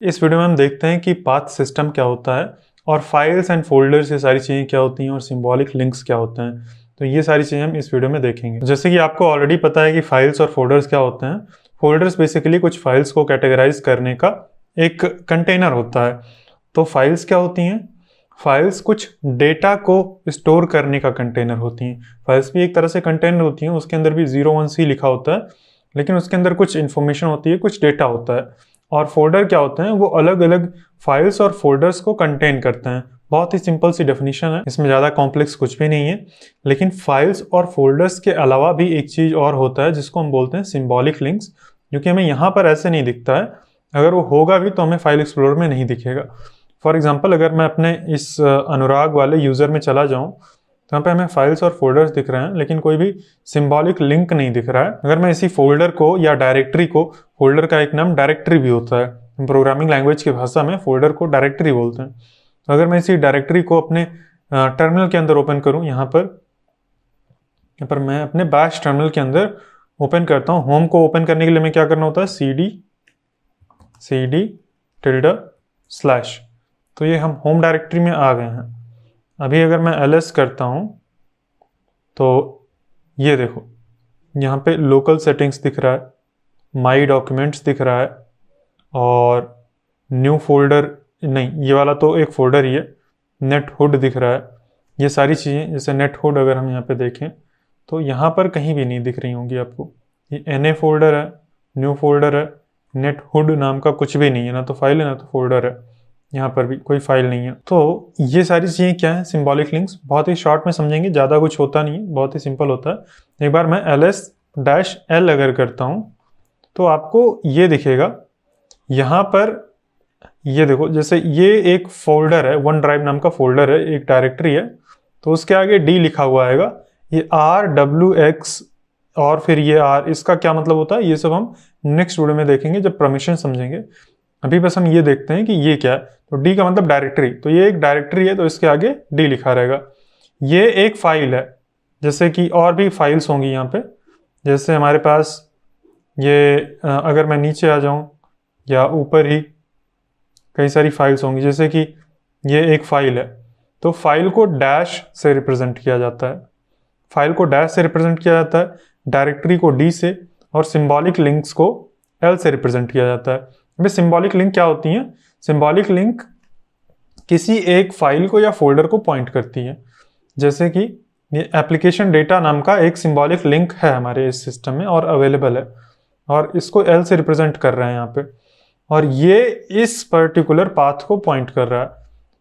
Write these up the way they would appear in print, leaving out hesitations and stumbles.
इस वीडियो में हम देखते हैं कि पाथ सिस्टम क्या होता है और फाइल्स एंड फोल्डर्स ये सारी चीज़ें क्या होती हैं और सिंबॉलिक लिंक्स क्या होते हैं। तो ये सारी चीज़ें हम इस वीडियो में देखेंगे। जैसे कि आपको ऑलरेडी पता है कि फाइल्स और फोल्डर्स क्या होते हैं। फोल्डर्स बेसिकली कुछ फाइल्स को कैटेगराइज करने का एक कंटेनर होता है। तो फाइल्स क्या होती हैं? फाइल्स कुछ डेटा को स्टोर करने का कंटेनर होती हैं। फाइल्स भी एक तरह से कंटेनर होती हैं, उसके अंदर भी 0 1 C लिखा होता है, लेकिन उसके अंदर कुछ इन्फॉर्मेशन होती है, कुछ डेटा होता है। और फोल्डर क्या होते हैं? वो अलग अलग फाइल्स और फोल्डर्स को कंटेन करते हैं। बहुत ही सिंपल सी डेफिनेशन है, इसमें ज़्यादा कॉम्प्लेक्स कुछ भी नहीं है। लेकिन फाइल्स और फोल्डर्स के अलावा भी एक चीज़ और होता है जिसको हम बोलते हैं सिंबॉलिक लिंक्स, जो कि हमें यहाँ पर ऐसे नहीं दिखता है। अगर वो होगा भी तो हमें फाइल एक्सप्लोरर में नहीं दिखेगा। फॉर एग्जाम्पल, अगर मैं अपने इस अनुराग वाले यूज़र में चला जाऊँ तो यहाँ पे हमें फाइल्स और फोल्डर्स दिख रहे हैं, लेकिन कोई भी सिंबॉलिक लिंक नहीं दिख रहा है। अगर मैं इसी फोल्डर को या डायरेक्टरी को, फोल्डर का एक नाम डायरेक्टरी भी होता है, प्रोग्रामिंग लैंग्वेज की भाषा में फोल्डर को डायरेक्टरी बोलते हैं। तो अगर मैं इसी डायरेक्टरी को अपने टर्मिनल के अंदर ओपन करूँ, यहाँ पर मैं अपने बैश टर्मिनल के अंदर ओपन करता हूँ। होम को ओपन करने के लिए मैं क्या करना होता है? cd tilde/। तो ये हम होम डायरेक्टरी में आ गए हैं। अभी अगर मैं ls करता हूँ तो ये देखो, यहाँ पे लोकल सेटिंग्स दिख रहा है, माई डॉक्यूमेंट्स दिख रहा है, और न्यू फोल्डर नहीं, ये वाला तो एक फोल्डर ही है, नेट हुड दिख रहा है। ये सारी चीज़ें, जैसे नेट हुड अगर हम यहाँ पे देखें तो यहाँ पर कहीं भी नहीं दिख रही होंगी आपको। ये NA फोल्डर है, न्यू फोल्डर है, नेट हुड नाम का कुछ भी नहीं है, ना तो फाइल है ना तो फोल्डर है। यहाँ पर भी कोई फाइल नहीं है। तो ये सारी चीज़ें क्या है? Symbolic links. बहुत ही शॉर्ट में समझेंगे, ज़्यादा कुछ होता नहीं है, बहुत ही सिंपल होता है। एक बार मैं ls-l अगर करता हूँ तो आपको ये दिखेगा। यहाँ पर ये देखो, जैसे ये एक फोल्डर है, वन ड्राइव नाम का फोल्डर है, एक डायरेक्टरी है, तो उसके आगे D लिखा हुआ आएगा। ये RWX और फिर ये R, इसका क्या मतलब होता है ये सब हम नेक्स्ट वीडियो में देखेंगे जब परमिशन समझेंगे। अभी बस हम ये देखते हैं कि ये क्या है। तो D का मतलब डायरेक्टरी, तो ये एक डायरेक्टरी है तो इसके आगे D लिखा रहेगा। ये एक फाइल है, जैसे कि और भी फाइल्स होंगी यहाँ पे। जैसे हमारे पास ये अगर मैं नीचे आ जाऊँ या ऊपर ही कई सारी फाइल्स होंगी, जैसे कि ये एक फाइल है, तो फाइल को डैश से रिप्रेजेंट किया जाता है। फाइल को डैश से रिप्रेजेंट किया जाता है, डायरेक्टरी को D से, और सिंबॉलिक लिंक्स को L से रिप्रेजेंट किया जाता है। अभी सिंबॉलिक लिंक क्या होती हैं? सिंबॉलिक लिंक किसी एक फाइल को या फोल्डर को पॉइंट करती है। जैसे कि ये एप्लीकेशन डेटा नाम का एक सिंबॉलिक लिंक है हमारे इस सिस्टम में और अवेलेबल है, और इसको L से रिप्रेजेंट कर रहे हैं यहाँ पे, और ये इस पर्टिकुलर पाथ को पॉइंट कर रहा है।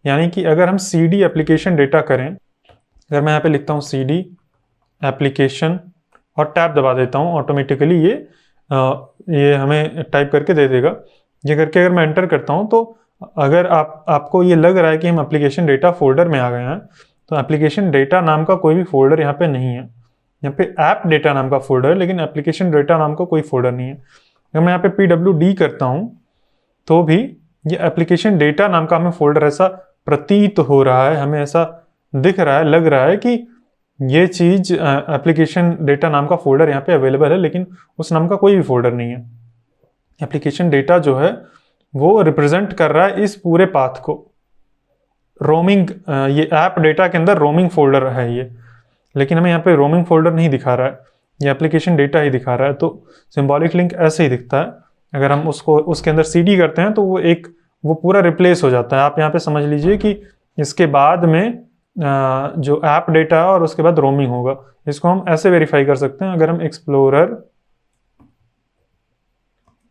यानी कि अगर हम CD एप्लीकेशन डेटा करें, अगर मैं यहाँ पे लिखता हूँ CD एप्लीकेशन और टैब दबा देता हूँ, ऑटोमेटिकली ये हमें टाइप करके दे देगा। ये करके अगर मैं एंटर करता हूँ तो अगर आपको ये लग रहा है कि हम एप्लीकेशन डेटा फोल्डर में आ गए हैं, तो एप्लीकेशन डेटा नाम का कोई भी फोल्डर यहाँ पे नहीं है। यहाँ पे ऐप डेटा नाम का फोल्डर है, लेकिन एप्लीकेशन डेटा नाम का कोई फोल्डर नहीं है। अगर मैं यहाँ पे PWD करता हूँ तो भी ये एप्लीकेशन डेटा नाम का हमें फोल्डर ऐसा प्रतीत हो रहा है, हमें ऐसा दिख रहा है, लग रहा है कि ये चीज़ एप्लीकेशन डेटा नाम का फोल्डर यहाँ पे अवेलेबल है, लेकिन उस नाम का कोई भी फोल्डर नहीं है। एप्लीकेशन डेटा जो है वो रिप्रेजेंट कर रहा है इस पूरे पाथ को। रोमिंग, ये ऐप डेटा के अंदर रोमिंग फोल्डर है ये, लेकिन हमें यहाँ पे रोमिंग फोल्डर नहीं दिखा रहा है, ये एप्लीकेशन डेटा ही दिखा रहा है। तो सिंबॉलिक लिंक ऐसे ही दिखता है। अगर हम उसको उसके अंदर CD करते हैं तो वो पूरा रिप्लेस हो जाता है। आप यहाँ पे समझ लीजिए कि इसके बाद में जो ऐप डेटा है और उसके बाद रोमिंग होगा। इसको हम ऐसे वेरीफाई कर सकते हैं, अगर हम एक्सप्लोरर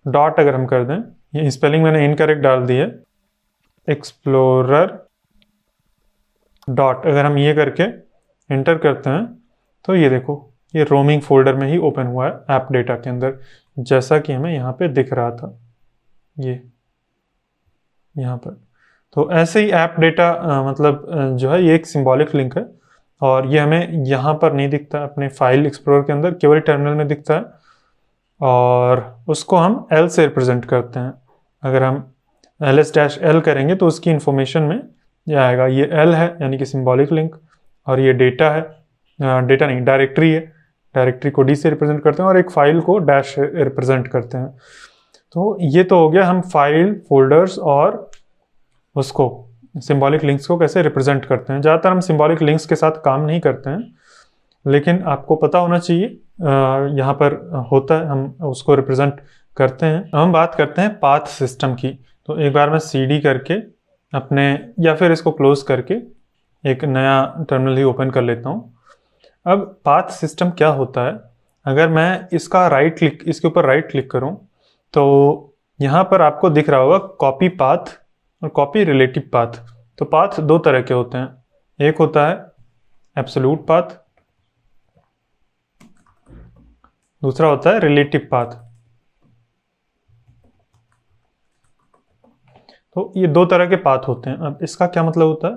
डॉट अगर हम कर दें, ये स्पेलिंग मैंने इनकरेक्ट डाल दी है, एक्सप्लोरर डॉट अगर हम ये करके एंटर करते हैं तो ये देखो, ये रोमिंग फोल्डर में ही ओपन हुआ है ऐप डेटा के अंदर, जैसा कि हमें यहाँ पे दिख रहा था ये यहाँ पर। तो ऐसे ही ऐप डेटा जो है ये एक सिंबॉलिक लिंक है, और ये हमें यहाँ पर नहीं दिखता, अपने फाइल एक्सप्लोरर के अंदर केवल टर्मिनल में दिखता है, और उसको हम L से रिप्रेजेंट करते हैं। अगर हम ls-l करेंगे तो उसकी इंफॉर्मेशन में ये आएगा, ये L है यानी कि सिंबॉलिक लिंक, और ये डेटा है, डेटा नहीं डायरेक्टरी है, डायरेक्टरी को D से रिप्रेजेंट करते हैं, और एक फाइल को डैश रिप्रेजेंट करते हैं। तो ये तो हो गया हम फाइल, फोल्डर्स और उसको सिंबॉलिक लिंक्स को कैसे रिप्रेजेंट करते हैं। ज़्यादातर हम सिंबॉलिक लिंक्स के साथ काम नहीं करते हैं, लेकिन आपको पता होना चाहिए यहाँ पर होता है, हम उसको रिप्रेजेंट करते हैं। हम बात करते हैं पाथ सिस्टम की। तो एक बार मैं CD करके अपने, या फिर इसको क्लोज करके एक नया टर्मिनल ही ओपन कर लेता हूँ। अब पाथ सिस्टम क्या होता है, अगर मैं इसका इसके ऊपर राइट क्लिक करूँ तो यहाँ पर आपको दिख रहा होगा कॉपी पाथ और कॉपी रिलेटिव पाथ। तो पाथ दो तरह के होते हैं, एक होता है एब्सोल्यूट पाथ, दूसरा होता है रिलेटिव पाथ। तो ये दो तरह के पाथ होते हैं। अब इसका क्या मतलब होता है,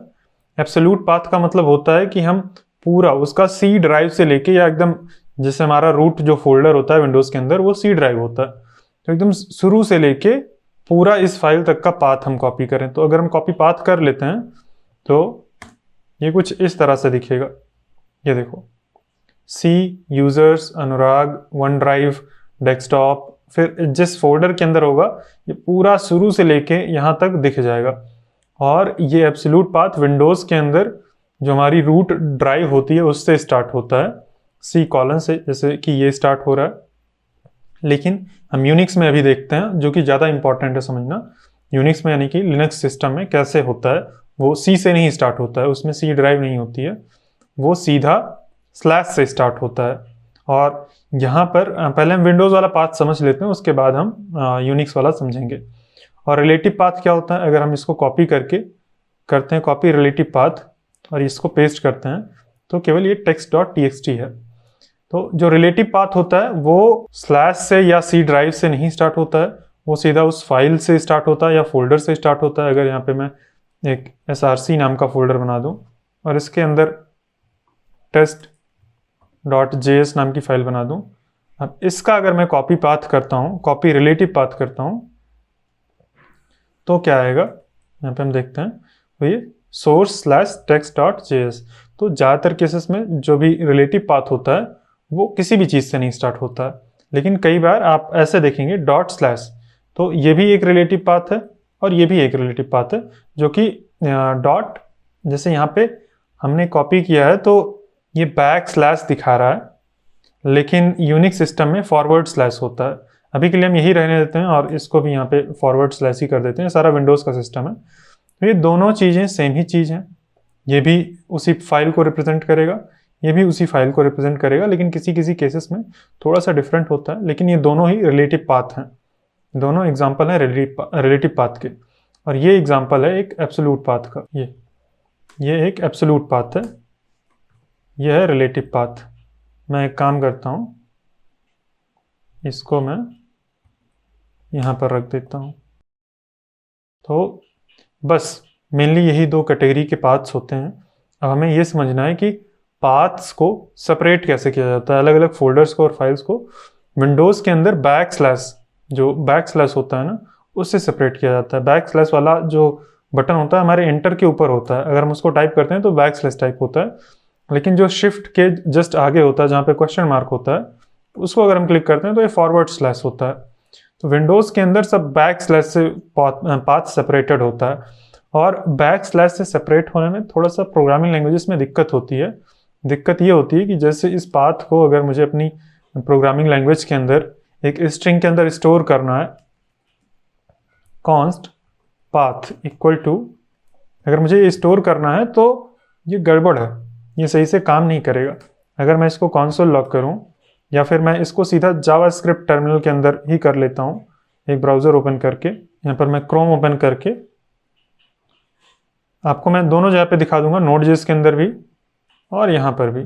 एब्सोल्यूट पाथ का मतलब होता है कि हम पूरा उसका सी ड्राइव से लेके, या एकदम जैसे हमारा रूट जो फोल्डर होता है विंडोज के अंदर वो सी ड्राइव होता है, तो एकदम शुरू से लेके पूरा इस फाइल तक का पाथ हम कॉपी करें। तो अगर हम कॉपी पाथ कर लेते हैं तो ये कुछ इस तरह से दिखेगा। ये देखो, सी, यूजर्स, अनुराग, वन ड्राइव, डेस्कटॉप, फिर जिस फोल्डर के अंदर होगा ये पूरा शुरू से लेके यहाँ तक दिख जाएगा। और ये एब्सोल्यूट पाथ विंडोज के अंदर जो हमारी रूट ड्राइव होती है उससे स्टार्ट होता है, सी कॉलन से, जैसे कि ये स्टार्ट हो रहा है। लेकिन हम यूनिक्स में अभी देखते हैं, जो कि ज़्यादा इंपॉर्टेंट है समझना। यूनिक्स में यानी कि लिनक्स सिस्टम में कैसे होता है, वो सी से नहीं स्टार्ट होता है, उसमें सी ड्राइव नहीं होती है, वो सीधा स्लैश से स्टार्ट होता है। और यहाँ पर पहले हम विंडोज़ वाला पाथ समझ लेते हैं, उसके बाद हम यूनिक्स वाला समझेंगे। और रिलेटिव पाथ क्या होता है, अगर हम इसको कॉपी करके करते हैं कॉपी रिलेटिव पाथ और इसको पेस्ट करते हैं तो केवल ये text.txt है। तो जो रिलेटिव पाथ होता है वो स्लैश से या सी ड्राइव से नहीं स्टार्ट होता है, वो सीधा उस फाइल से स्टार्ट होता है या फोल्डर से स्टार्ट होता है। अगर यहाँ पे मैं एक src नाम का फोल्डर बना दूँ और इसके अंदर test.js नाम की फाइल बना दूँ, अब इसका अगर मैं कॉपी पाथ करता हूँ, कॉपी रिलेटिव पाथ करता हूँ, तो क्या आएगा, यहाँ पे हम देखते हैं, तो ये source/text.js। तो ज़्यादातर केसेस में जो भी रिलेटिव पाथ होता है वो किसी भी चीज़ से नहीं स्टार्ट होता है, लेकिन कई बार आप ऐसे देखेंगे ./, तो ये भी एक रिलेटिव पाथ है और ये भी एक रिलेटिव पाथ है, जो कि डॉट, जैसे यहाँ पे हमने कॉपी किया है तो ये / दिखा रहा है, लेकिन यूनिक्स सिस्टम में / होता है। अभी के लिए हम यही रहने देते हैं और इसको भी यहाँ पे / ही कर देते हैं, सारा विंडोज़ का सिस्टम है। तो ये दोनों चीज़ें सेम ही चीज़ हैं, ये भी उसी फाइल को रिप्रेजेंट करेगा, ये भी उसी फाइल को रिप्रेजेंट करेगा, लेकिन किसी किसी केसेस में थोड़ा सा डिफरेंट होता है। लेकिन ये दोनों ही रिलेटिव पाथ हैं, दोनों एग्जाम्पल हैं रिलेटिव पाथ के। और ये एग्जाम्पल है एक एब्सोल्यूट पाथ का, ये एक एब्सोल्यूट पाथ है, ये है रिलेटिव पाथ। मैं एक काम करता हूँ, इसको मैं यहाँ पर रख देता हूँ। तो बस मेनली यही दो कैटेगरी के पाथ्स होते हैं। अब हमें ये समझना है कि पाथ्स को सेपरेट कैसे किया जाता है, अलग अलग फोल्डर्स को और फाइल्स को विंडोज़ के अंदर / जो / होता है ना, उससे सेपरेट किया जाता है। / वाला जो बटन होता है हमारे एंटर के ऊपर होता है, अगर हम उसको टाइप करते हैं तो / टाइप होता है, लेकिन जो शिफ्ट के जस्ट आगे होता है जहाँ पे क्वेश्चन मार्क होता है, उसको अगर हम क्लिक करते हैं तो ये / होता है। तो विंडोज़ के अंदर सब / से पाथ सेपरेटेड होता है। और / से सेपरेट होने में थोड़ा सा प्रोग्रामिंग लैंग्वेजेस में दिक्कत होती है। दिक्कत ये होती है कि जैसे इस पाथ को अगर मुझे अपनी प्रोग्रामिंग लैंग्वेज के अंदर एक स्ट्रिंग के अंदर स्टोर करना है, const path इक्वल टू, अगर मुझे ये स्टोर करना है तो ये गड़बड़ है, ये सही से काम नहीं करेगा। अगर मैं इसको console लॉग करूं, या फिर मैं इसको सीधा जावास्क्रिप्ट टर्मिनल के अंदर ही कर लेता हूं, एक ब्राउज़र ओपन करके, यहाँ पर मैं क्रोम ओपन करके, आपको मैं दोनों जगह पे दिखा दूंगा, Node.js के अंदर भी और यहाँ पर भी।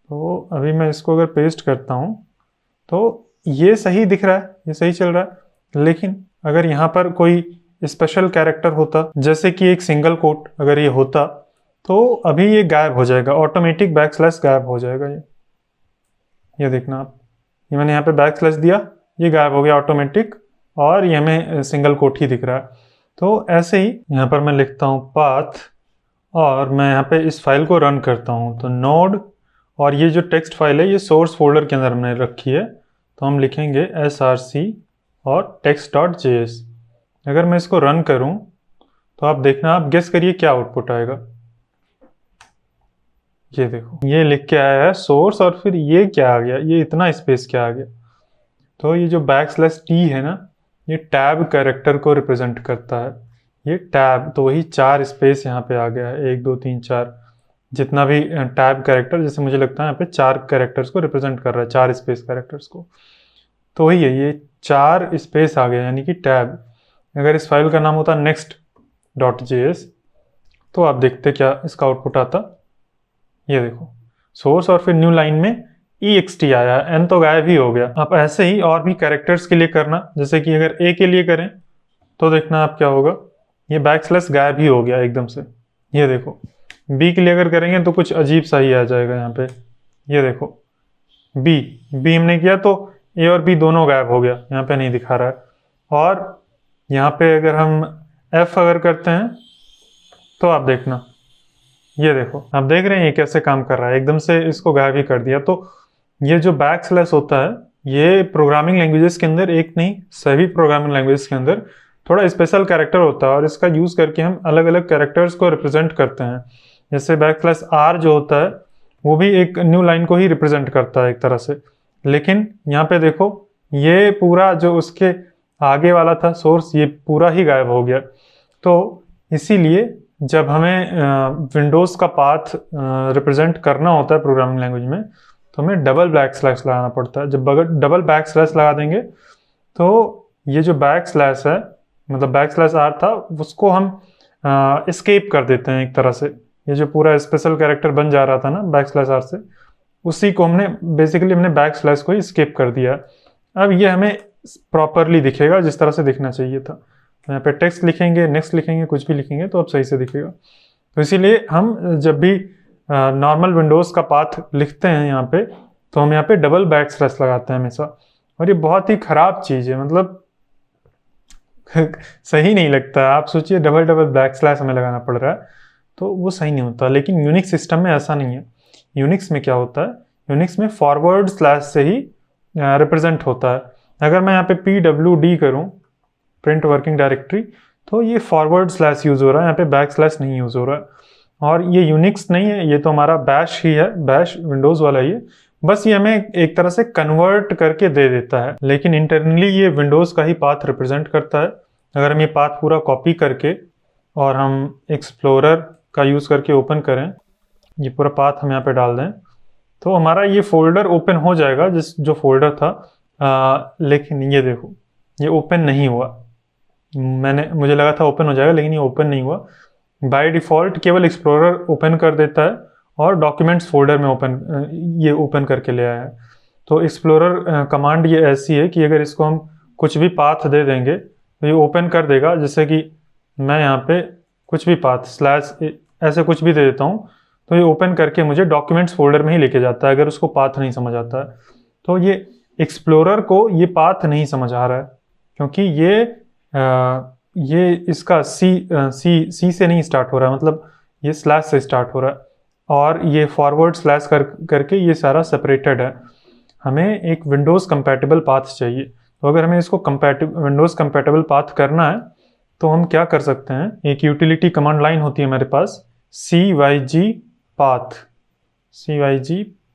तो अभी मैं इसको अगर पेस्ट करता हूँ तो ये सही दिख रहा है, ये सही चल रहा है। लेकिन अगर यहाँ पर कोई स्पेशल कैरेक्टर होता, जैसे कि एक सिंगल कोट अगर ये होता, तो अभी ये गायब हो जाएगा, ऑटोमेटिक / गायब हो जाएगा। ये देखना आप, ये मैंने यहाँ पे / दिया, ये गायब हो गया ऑटोमेटिक, और ये हमें सिंगल कोट ही दिख रहा है। तो ऐसे ही यहाँ पर मैं लिखता हूँ पाथ, और मैं यहाँ पे इस फाइल को रन करता हूँ, तो नोड, और ये जो टेक्स्ट फाइल है ये सोर्स फोल्डर के अंदर हमने रखी है, तो हम लिखेंगे src और text.js। अगर मैं इसको रन करूं तो आप देखना, आप गेस करिए क्या आउटपुट आएगा। ये देखो, ये लिख के आया है सोर्स, और फिर ये क्या आ गया, ये इतना स्पेस क्या आ गया। तो ये जो \t है ना, ये टैब कैरेक्टर को रिप्रेजेंट करता है। ये टैब, तो वही 4 स्पेस यहाँ पे आ गया है, 1 2 3 4, जितना भी टैब कैरेक्टर, जैसे मुझे लगता है यहाँ पे 4 कैरेक्टर्स को रिप्रेजेंट कर रहा है, 4 स्पेस कैरेक्टर्स को। तो वही है, ये 4 स्पेस आ गया, यानी कि टैब। अगर इस फाइल का नाम होता next.js तो आप देखते क्या इसका आउटपुट आता। ये देखो, सोर्स और फिर न्यू लाइन में ext आया है, n तो गायब ही हो गया। आप ऐसे ही और भी कैरेक्टर्स के लिए करना, जैसे कि अगर a के लिए करें तो देखना आप क्या होगा, ये बैकस्लैश गायब ही हो गया एकदम से। ये देखो, b के लिए अगर करेंगे तो कुछ अजीब सा ही आ जाएगा यहाँ पे। ये देखो, b हमने किया तो a और b दोनों गायब हो गया, यहाँ पे नहीं दिखा रहा है। और यहाँ पे अगर हम f अगर करते हैं तो आप देखना, ये देखो, आप देख रहे हैं ये कैसे काम कर रहा है, एकदम से इसको गायब ही कर दिया। तो ये जो बैकस्लैश होता है, ये प्रोग्रामिंग लैंग्वेजेस के अंदर, एक नहीं सभी प्रोग्रामिंग लैंग्वेजेस के अंदर थोड़ा स्पेशल कैरेक्टर होता है, और इसका यूज करके हम अलग अलग कैरेक्टर्स को रिप्रेजेंट करते हैं। जैसे \r जो होता है वो भी एक न्यू लाइन को ही रिप्रेजेंट करता है एक तरह से। लेकिन यहाँ पे देखो, ये पूरा जो उसके आगे वाला था सोर्स, ये पूरा ही गायब हो गया। तो इसीलिए जब हमें विंडोज़ का पाथ रिप्रेजेंट करना होता है प्रोग्रामिंग लैंग्वेज में, तो हमें डबल बैकस्लैश लगाना पड़ता है। जब अगर डबल बैकस्लैश लगा देंगे तो ये जो बैकस्लैश है, मतलब \r था, उसको हम एस्केप कर देते हैं एक तरह से। ये जो पूरा स्पेशल कैरेक्टर बन जा रहा था ना \r से, उसी को हमने हमने बैकस्लैश को ही स्केप कर दिया। अब ये हमें प्रॉपरली दिखेगा जिस तरह से दिखना चाहिए था। यहाँ पे टेक्स्ट लिखेंगे, नेक्स्ट लिखेंगे, कुछ भी लिखेंगे तो अब सही से दिखेगा। तो इसीलिए हम जब भी नॉर्मल विंडोज़ का पाथ लिखते हैं यहाँ पे, तो हम यहाँ पे डबल बैकस्लैश लगाते हैं हमेशा। और ये बहुत ही ख़राब चीज़ है, मतलब सही नहीं लगता। आप सोचिए डबल बैकस्लैश हमें लगाना पड़ रहा है, तो वो सही नहीं होता। लेकिन यूनिक्स सिस्टम में ऐसा नहीं है। यूनिक्स में क्या होता है, यूनिक्स में फॉरवर्ड स्लैश से ही रिप्रेजेंट होता है। अगर मैं यहाँ पे pwd करूँ, प्रिंट वर्किंग डायरेक्टरी, तो ये फॉरवर्ड स्लैश यूज़ हो रहा है, यहाँ पे बैकस्लैश नहीं यूज़ हो रहा है। और ये यूनिक्स नहीं है, ये तो हमारा बैश ही है, बैश विंडोज़ वाला ही है। बस ये हमें एक तरह से कन्वर्ट करके दे देता है, लेकिन इंटरनली ये विंडोज़ का ही पाथ रिप्रेजेंट करता है। अगर हम ये पाथ पूरा कॉपी करके और हम एक्सप्लोरर का यूज़ करके ओपन करें, ये पूरा पाथ हम यहाँ पे डाल दें, तो हमारा ये फोल्डर ओपन हो जाएगा जो फोल्डर था। लेकिन ये देखो, ये ओपन नहीं हुआ। मुझे लगा था ओपन हो जाएगा, लेकिन ये ओपन नहीं हुआ। बाय डिफ़ॉल्ट केवल एक्सप्लोरर ओपन कर देता है और डॉक्यूमेंट्स फोल्डर में ये ओपन करके ले आया है। तो एक्सप्लोरर कमांड ये ऐसी है कि अगर इसको हम कुछ भी पाथ दे देंगे तो ये ओपन कर देगा। जैसे कि मैं यहाँ पे कुछ भी पाथ स्लैश ऐसे कुछ भी दे देता हूँ, तो ये ओपन करके मुझे डॉक्यूमेंट्स फोल्डर में ही लेके जाता है, अगर उसको पाथ नहीं समझ आता है। तो ये एक्सप्लोरर को ये पाथ नहीं समझ आ रहा है, क्योंकि ये इसका सी से नहीं स्टार्ट हो रहा है, मतलब ये स्लैश से स्टार्ट हो रहा है, और ये फॉरवर्ड स्लैश करके ये सारा सेपरेटेड है। हमें एक विंडोज़ कंपैटिबल पाथ चाहिए। तो अगर हमें इसको विंडोज़ कंपैटिबल पाथ करना है तो हम क्या कर सकते हैं, एक यूटिलिटी कमांड लाइन होती है हमारे पास, cyg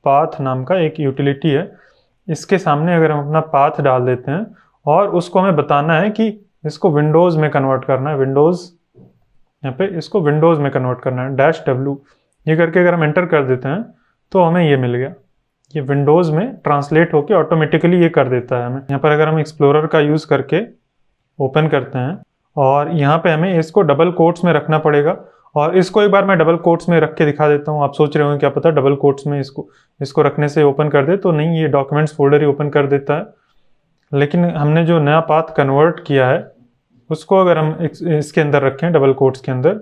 path नाम का एक यूटिलिटी है। इसके सामने अगर हम अपना पाथ डाल देते हैं और उसको हमें बताना है कि इसको विंडोज़ में कन्वर्ट करना है, यहाँ पे इसको विंडोज़ में कन्वर्ट करना है, -w ये करके अगर हम एंटर कर देते हैं तो हमें ये मिल गया। ये विंडोज़ में ट्रांसलेट होके ऑटोमेटिकली ये कर देता है हमें। यहाँ पर अगर हम एक्सप्लोरर का यूज़ करके ओपन करते हैं और यहाँ पे हमें इसको डबल कोट्स में रखना पड़ेगा, और इसको एक बार मैं डबल कोट्स में रख के दिखा देता हूँ। आप सोच रहे होंगे क्या पता डबल कोट्स में इसको रखने से ओपन कर दे, तो नहीं, ये डॉक्यूमेंट्स फोल्डर ही ओपन कर देता है। लेकिन हमने जो नया पाथ कन्वर्ट किया है उसको अगर हम इसके अंदर रखें डबल कोट्स के अंदर,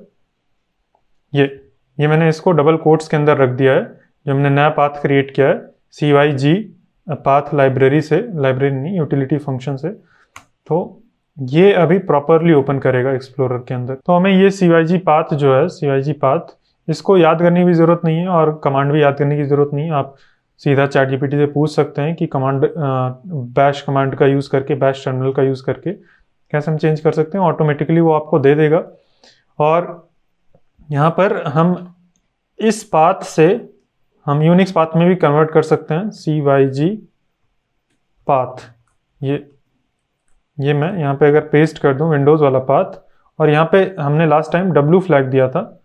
ये मैंने इसको डबल कोट्स के अंदर रख दिया है, जो हमने नया पाथ क्रिएट किया है cyg पाथ लाइब्रेरी नहीं, यूटिलिटी फंक्शन से। तो ये अभी प्रॉपरली ओपन करेगा एक्सप्लोरर के अंदर। तो हमें ये cyg पाथ जो है, cyg पाथ, इसको याद करने की ज़रूरत नहीं है और कमांड भी याद करने की ज़रूरत नहीं है। आप सीधा चैट जीपीटी से पूछ सकते हैं कि कमांड बैश कमांड का यूज़ करके, बैश टर्मिनल का यूज़ करके कैसे हम चेंज कर सकते हैं। ऑटोमेटिकली वो आपको दे देगा। और यहाँ पर हम इस पाथ से हम यूनिक्स पाथ में भी कन्वर्ट कर सकते हैं, CYG पाथ। ये मैं यहाँ पे अगर पेस्ट कर दूँ विंडोज़ वाला पाथ, और यहाँ पे हमने लास्ट टाइम W फ्लैग दिया था,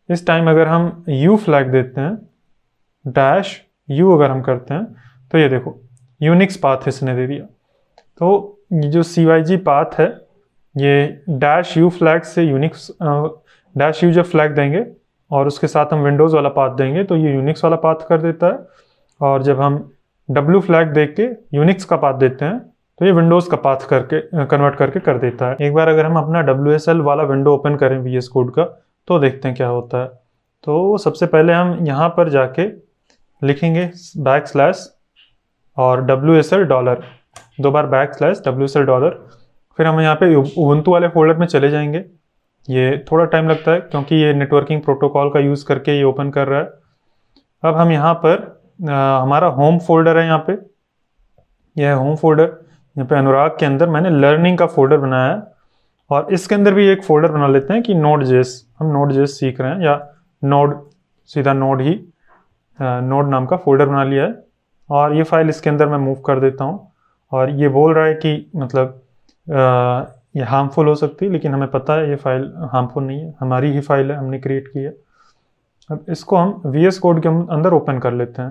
इस टाइम अगर हम U फ्लैग देते हैं, डैश U अगर हम करते हैं, तो ये देखो यूनिक्स पाथ इसने दे दिया। तो ये जो CYG पाथ है, ये डैश U फ्लैग से यूनिक्स, डैश U जब फ्लैग देंगे और उसके साथ हम विंडोज़ वाला पाथ देंगे तो ये यूनिक्स वाला पाथ कर देता है। और जब हम W फ्लैग दे के यूनिक्स का पाथ देते हैं तो ये विंडोज़ का पाथ करके कन्वर्ट करके कर देता है। एक बार अगर हम अपना WSL वाला विंडो ओपन करें VS कोड का, तो देखते हैं क्या होता है। तो सबसे पहले हम यहाँ पर जाके लिखेंगे बैकस्लैश और WSL डॉलर, 2 बार बैकस्लैश WSL डॉलर। फिर हम यहाँ पे उबुंटू वाले फोल्डर में चले जाएंगे। ये थोड़ा टाइम लगता है क्योंकि ये नेटवर्किंग प्रोटोकॉल का यूज़ करके ये ओपन कर रहा है। अब हम यहाँ पर हमारा होम फोल्डर है, यहाँ पे यह है होम फोल्डर। यहाँ पे अनुराग के अंदर मैंने लर्निंग का फोल्डर बनाया है, और इसके अंदर भी एक फोल्डर बना लेते हैं कि Node.js, हम Node.js सीख रहे हैं, या नोड, सीधा नोड ही नोड नाम का फोल्डर बना लिया है। और ये फाइल इसके अंदर मैं मूव कर देता हूँ। और ये बोल रहा है कि मतलब ये हार्मफुल हो सकती है, लेकिन हमें पता है ये फाइल हार्मफुल नहीं है, हमारी ही फाइल है, हमने क्रिएट की है। अब इसको हम VS कोड के अंदर ओपन कर लेते हैं।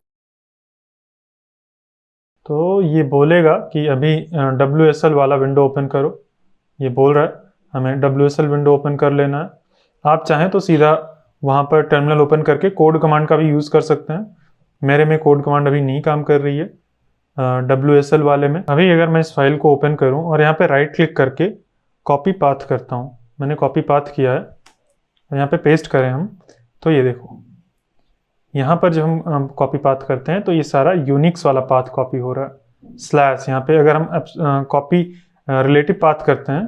तो ये बोलेगा कि अभी WSL वाला विंडो ओपन करो, ये बोल रहा है हमें WSL विंडो ओपन कर लेना है। आप चाहें तो सीधा वहाँ पर टर्मिनल ओपन करके कोड कमांड का भी यूज़ कर सकते हैं। मेरे में कोड कमांड अभी नहीं काम कर रही है WSL वाले में। अभी अगर मैं इस फाइल को ओपन करूँ और यहाँ पे राइट क्लिक करके कॉपी पाथ करता हूँ, मैंने कॉपी पाथ किया है, और यहाँ पे पेस्ट करें हम, तो ये देखो यहाँ पर जब हम कॉपी पाथ करते हैं तो ये सारा यूनिक्स वाला पाथ कॉपी हो रहा है। स्लैश यहाँ पे अगर हम कॉपी रिलेटिव पाथ करते हैं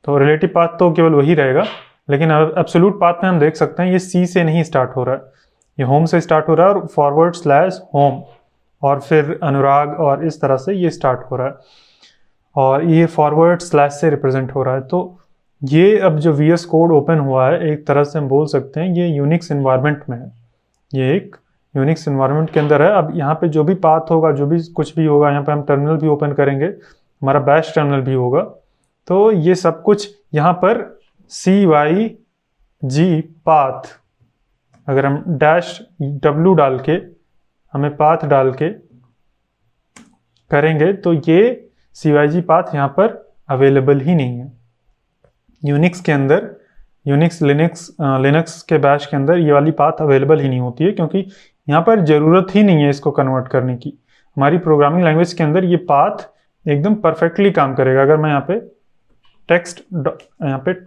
तो रिलेटिव पाथ तो केवल वही रहेगा, लेकिन एब्सोल्यूट पाथ में हम देख सकते हैं ये C से नहीं स्टार्ट हो रहा है, ये होम से स्टार्ट हो रहा है, और फॉरवर्ड स्लैश होम और फिर अनुराग, और इस तरह से ये स्टार्ट हो रहा है, और ये फॉरवर्ड स्लैश से रिप्रेजेंट हो रहा है। तो ये अब जो VS कोड ओपन हुआ है, एक तरह से हम बोल सकते हैं ये यूनिक्स इन्वायरमेंट में है, ये एक यूनिक्स इन्वायरमेंट के अंदर है। अब यहाँ पे जो भी पाथ होगा, जो भी कुछ भी होगा, यहाँ पे हम टर्मिनल भी ओपन करेंगे, हमारा बैश टर्मिनल भी होगा, तो ये सब कुछ यहाँ पर CYG पाथ, अगर हम डैश W डाल के, हमें पाथ डाल के करेंगे, तो ये CYG पाथ यहाँ पर अवेलेबल ही नहीं है यूनिक्स के अंदर। यूनिक्स लिनक्स के बैश के अंदर ये वाली पाथ अवेलेबल ही नहीं होती है, क्योंकि यहाँ पर ज़रूरत ही नहीं है इसको कन्वर्ट करने की। हमारी प्रोग्रामिंग लैंग्वेज के अंदर ये पाथ एकदम परफेक्टली काम करेगा। अगर मैं यहाँ पे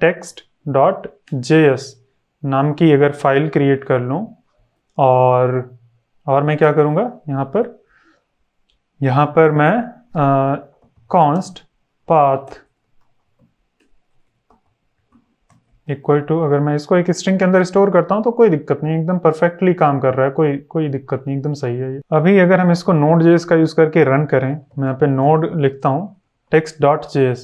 text.js नाम की अगर फाइल क्रिएट कर लूँ, और मैं क्या करूँगा, यहाँ पर मैं const path इक्वल टू, अगर मैं इसको एक स्ट्रिंग के अंदर स्टोर करता हूँ तो कोई दिक्कत नहीं, एकदम परफेक्टली काम कर रहा है, कोई दिक्कत नहीं, एकदम सही है ये। अभी अगर हम इसको Node.js का यूज़ करके रन करें, मैं यहाँ पे नोड लिखता हूँ text.js,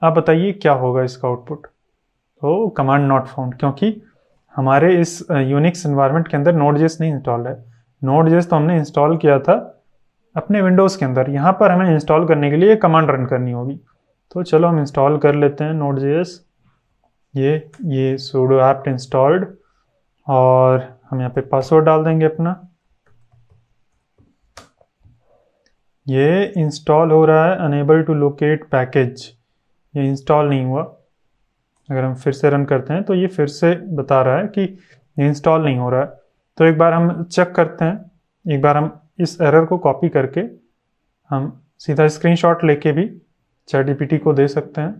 आप बताइए क्या होगा इसका आउटपुट। तो कमांड नॉट फाउंड, क्योंकि हमारे इस यूनिक्स एनवायरनमेंट के अंदर Node.js नहीं इंस्टॉल है। Node.js तो हमने इंस्टॉल किया था अपने विंडोज़ के अंदर, यहाँ पर हमें इंस्टॉल करने के लिए कमांड रन करनी होगी। तो चलो हम इंस्टॉल कर लेते हैं Node.js, ये sudo apt इंस्टॉल्ड, और हम यहाँ पे पासवर्ड डाल देंगे अपना। ये इंस्टॉल हो रहा है, अनेबल टू लोकेट पैकेज, ये इंस्टॉल नहीं हुआ। अगर हम फिर से रन करते हैं तो ये फिर से बता रहा है कि ये इंस्टॉल नहीं हो रहा है। तो एक बार हम चेक करते हैं, एक बार हम इस एरर को कॉपी करके हम सीधा स्क्रीनशॉट लेके भी ChatGPT को दे सकते हैं।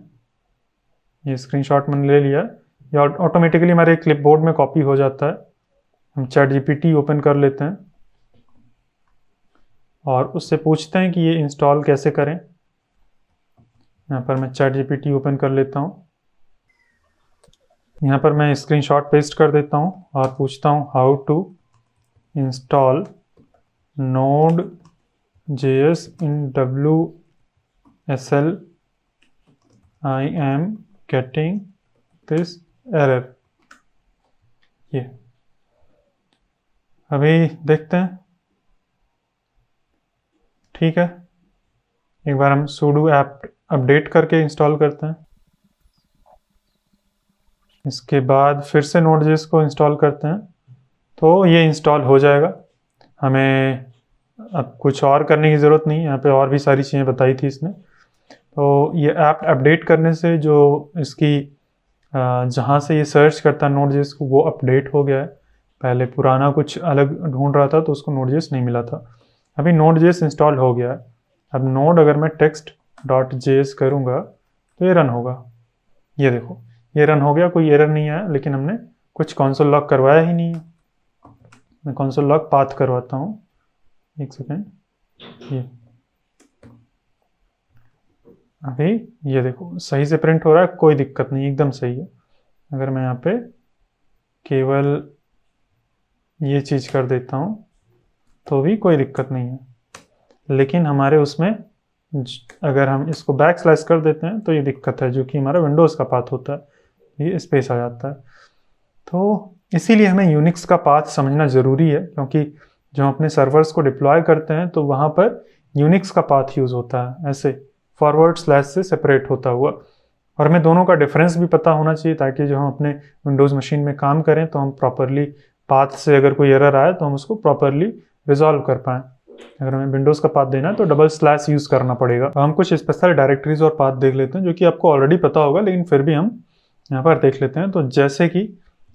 ये स्क्रीनशॉट मैंने ले लिया, ये ऑटोमेटिकली हमारे क्लिपबोर्ड में कॉपी हो जाता है। हम ChatGPT ओपन कर लेते हैं और उससे पूछते हैं कि ये इंस्टॉल कैसे करें। यहाँ पर मैं ChatGPT ओपन कर लेता हूँ, यहाँ पर मैं स्क्रीनशॉट पेस्ट कर देता हूँ और पूछता हूँ how to install node JS in WSL, I am getting this error। ये अभी देखते हैं। ठीक है, एक बार हम sudo apt अपडेट करके इंस्टॉल करते हैं। इसके बाद फिर से Node.js को इंस्टॉल करते हैं, तो ये इंस्टॉल हो जाएगा। हमें अब कुछ और करने की ज़रूरत नहीं, यहाँ पे और भी सारी चीज़ें बताई थी इसने। तो ये ऐप अपडेट करने से जो इसकी जहाँ से ये सर्च करता है Node.js को, वो अपडेट हो गया है। पहले पुराना कुछ अलग ढूंढ रहा था तो उसको Node.js नहीं मिला था। अभी Node.js इंस्टॉल हो गया है। अब नोड अगर मैं text.js करूँगा तो ये रन होगा। ये देखो, ये रन हो गया, कोई एरर नहीं आया, लेकिन हमने कुछ कंसोल लॉग करवाया ही नहीं है। मैं कंसोल लॉग पाथ करवाता हूँ, एक सेकेंड। ये अभी ये देखो सही से प्रिंट हो रहा है, कोई दिक्कत नहीं, एकदम सही है। अगर मैं यहाँ पे केवल ये चीज़ कर देता हूँ तो भी कोई दिक्कत नहीं है, लेकिन हमारे उसमें अगर हम इसको बैक स्लैश कर देते हैं तो ये दिक्कत है, जो कि हमारा विंडोज़ का पाथ होता है, ये स्पेस आ जाता है। तो इसीलिए हमें यूनिक्स का पाथ समझना ज़रूरी है, क्योंकि जब हम अपने सर्वर्स को डिप्लॉय करते हैं तो वहाँ पर यूनिक्स का पाथ यूज़ होता है, ऐसे फॉरवर्ड स्लैश से सेपरेट होता हुआ। और हमें दोनों का डिफरेंस भी पता होना चाहिए, ताकि जो हम अपने विंडोज़ मशीन में काम करें तो हम प्रॉपरली पाथ से अगर कोई एरर आए तो हम उसको प्रॉपरली रिजॉल्व कर पाएँ। अगर हमें विंडोज़ का पाथ देना है तो डबल स्लैश यूज़ करना पड़ेगा। हम कुछ स्पेशल डायरेक्टरीज और पाथ देख लेते हैं, जो कि आपको ऑलरेडी पता होगा, लेकिन फिर भी हम यहाँ पर देख लेते हैं। तो जैसे कि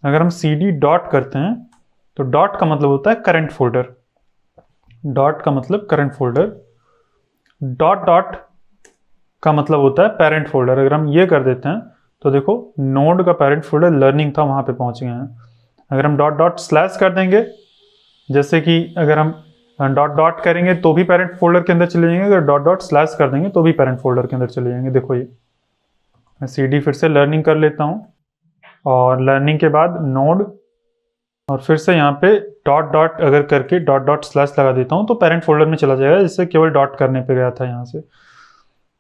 अगर हम cd डॉट करते हैं तो डॉट का मतलब होता है करंट फोल्डर, डॉट का मतलब करंट फोल्डर, डॉट डॉट का मतलब होता है पेरेंट फोल्डर। अगर हम ये कर देते हैं तो देखो नोड का पेरेंट फोल्डर लर्निंग था, वहाँ पे पहुँच गए हैं। अगर हम डॉट डॉट स्लैश कर देंगे, जैसे कि अगर हम डॉट डॉट करेंगे तो भी पेरेंट फोल्डर के अंदर चले जाएंगे, अगर डॉट डॉट स्लैश कर देंगे तो भी पेरेंट फोल्डर के अंदर चले जाएंगे। देखो ये मैं cd फिर से लर्निंग कर लेता हूँ, और लर्निंग के बाद नोड, और फिर से यहाँ पे डॉट डॉट अगर करके डॉट डॉट स्लैश लगा देता हूँ तो पेरेंट फोल्डर में चला जाएगा, जिससे केवल डॉट करने पे गया था यहाँ से।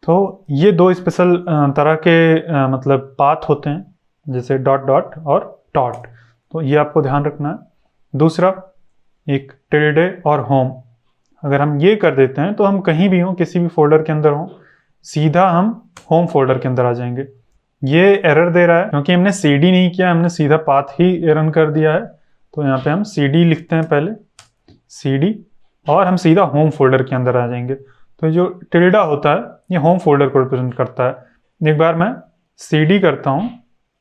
तो ये दो स्पेशल तरह के मतलब पाथ होते हैं, जैसे डॉट डॉट और डॉट, तो ये आपको ध्यान रखना है। दूसरा एक टिल्डे और होम, अगर हम ये कर देते हैं तो हम कहीं भी हों, किसी भी फोल्डर के अंदर हों, सीधा हम होम फोल्डर के अंदर आ जाएंगे। ये एरर दे रहा है क्योंकि हमने cd नहीं किया, हमने सीधा पाथ ही रन कर दिया है। तो यहाँ पे हम cd लिखते हैं पहले, cd, और हम सीधा होम फोल्डर के अंदर आ जाएंगे। तो जो टिल्डा होता है ये होम फोल्डर को रिप्रेजेंट करता है। एक बार मैं cd करता हूँ,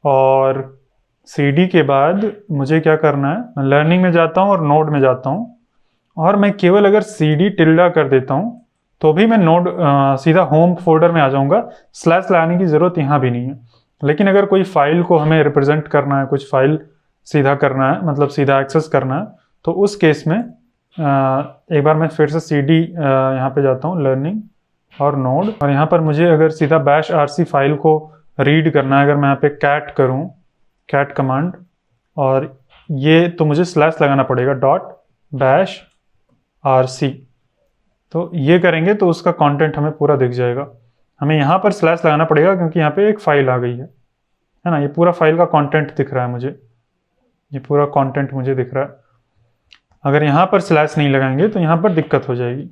और cd के बाद मुझे क्या करना है, मैं लर्निंग में जाता हूँ और नोड में जाता हूँ, और मैं केवल अगर cd टिल्डा कर देता हूँ तो भी मैं नोड सीधा होम फोल्डर में आ जाऊँगा। स्लैश लगाने की ज़रूरत यहाँ भी नहीं है। लेकिन अगर कोई फाइल को हमें रिप्रेजेंट करना है, कुछ फाइल सीधा करना है, मतलब सीधा एक्सेस करना है, तो उस केस में एक बार मैं फिर से cd यहाँ पे जाता हूँ, लर्निंग और नोड, और यहाँ पर मुझे अगर सीधा बैश rc फाइल को रीड करना है, अगर मैं यहाँ पे कैट करूँ, कैट कमांड, और ये तो मुझे स्लैश लगाना पड़ेगा, डॉट बैश rc। तो ये करेंगे तो उसका कंटेंट हमें पूरा दिख जाएगा। हमें यहाँ पर स्लैश लगाना पड़ेगा क्योंकि यहाँ पे एक फाइल आ गई है ना। ये पूरा फाइल का कंटेंट दिख रहा है मुझे, ये पूरा कंटेंट मुझे दिख रहा है। अगर यहाँ पर स्लैश नहीं लगाएंगे तो यहाँ पर दिक्कत हो जाएगी।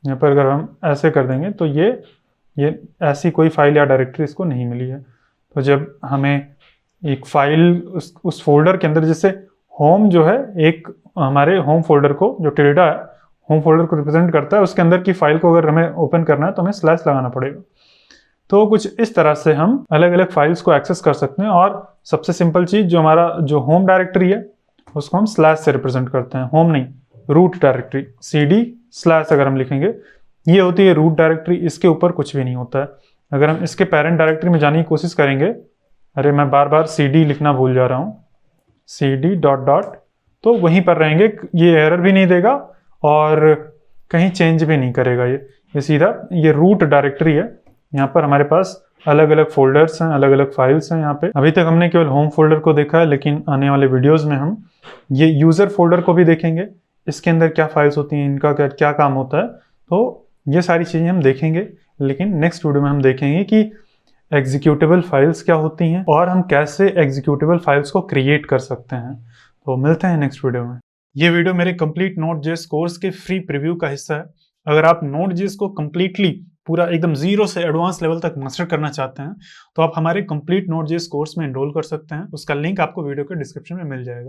यहाँ पर अगर हम ऐसे कर देंगे तो ये ऐसी कोई फाइल या डायरेक्टरी इसको नहीं मिली है। तो जब हमें एक फाइल उस फोल्डर के अंदर, जैसे होम जो है, एक हमारे होम फोल्डर को, जो टिल्डा है होम फोल्डर को रिप्रेजेंट करता है, उसके अंदर की फाइल को अगर हमें ओपन करना है तो हमें स्लैश लगाना पड़ेगा। तो कुछ इस तरह से हम अलग अलग फाइल्स को एक्सेस कर सकते हैं। और सबसे सिंपल चीज़, जो हमारा जो होम डायरेक्टरी है उसको हम स्लैश से रिप्रेजेंट करते हैं, होम नहीं, रूट डायरेक्टरी। cd स्लैश अगर हम लिखेंगे, ये होती है रूट डायरेक्टरी, इसके ऊपर कुछ भी नहीं होता है। अगर हम इसके पेरेंट डायरेक्टरी में जाने की कोशिश करेंगे, अरे मैं बार बार cd लिखना भूल जा रहा हूँ, cd डॉट डॉट, तो वहीं पर रहेंगे, ये एरर भी नहीं देगा और कहीं चेंज भी नहीं करेगा। ये सीधा ये रूट डायरेक्टरी है। यहाँ पर हमारे पास अलग अलग फोल्डर्स हैं, अलग अलग फाइल्स हैं। यहाँ पे अभी तक हमने केवल होम फोल्डर को देखा है, लेकिन आने वाले वीडियोस में हम ये यूज़र फोल्डर को भी देखेंगे। इसके अंदर क्या फाइल्स होती हैं, इनका क्या क्या काम होता है। तो ये सारी चीज़ें हम देखेंगे, लेकिन नेक्स्ट वीडियो में हम देखेंगे कि एग्जीक्यूटेबल फाइल्स क्या होती हैं और हम कैसे एग्जीक्यूटेबल फाइल्स को क्रिएट कर सकते हैं। तो मिलते हैं नेक्स्ट वीडियो में। ये वीडियो मेरे कंप्लीट Node.js कोर्स के फ्री प्रीव्यू का हिस्सा है। अगर आप Node.js को कंप्लीटली पूरा एकदम जीरो से एडवांस लेवल तक मास्टर करना चाहते हैं तो आप हमारे कंप्लीट Node.js कोर्स में एनरोल कर सकते हैं। उसका लिंक आपको वीडियो के डिस्क्रिप्शन में मिल जाएगा।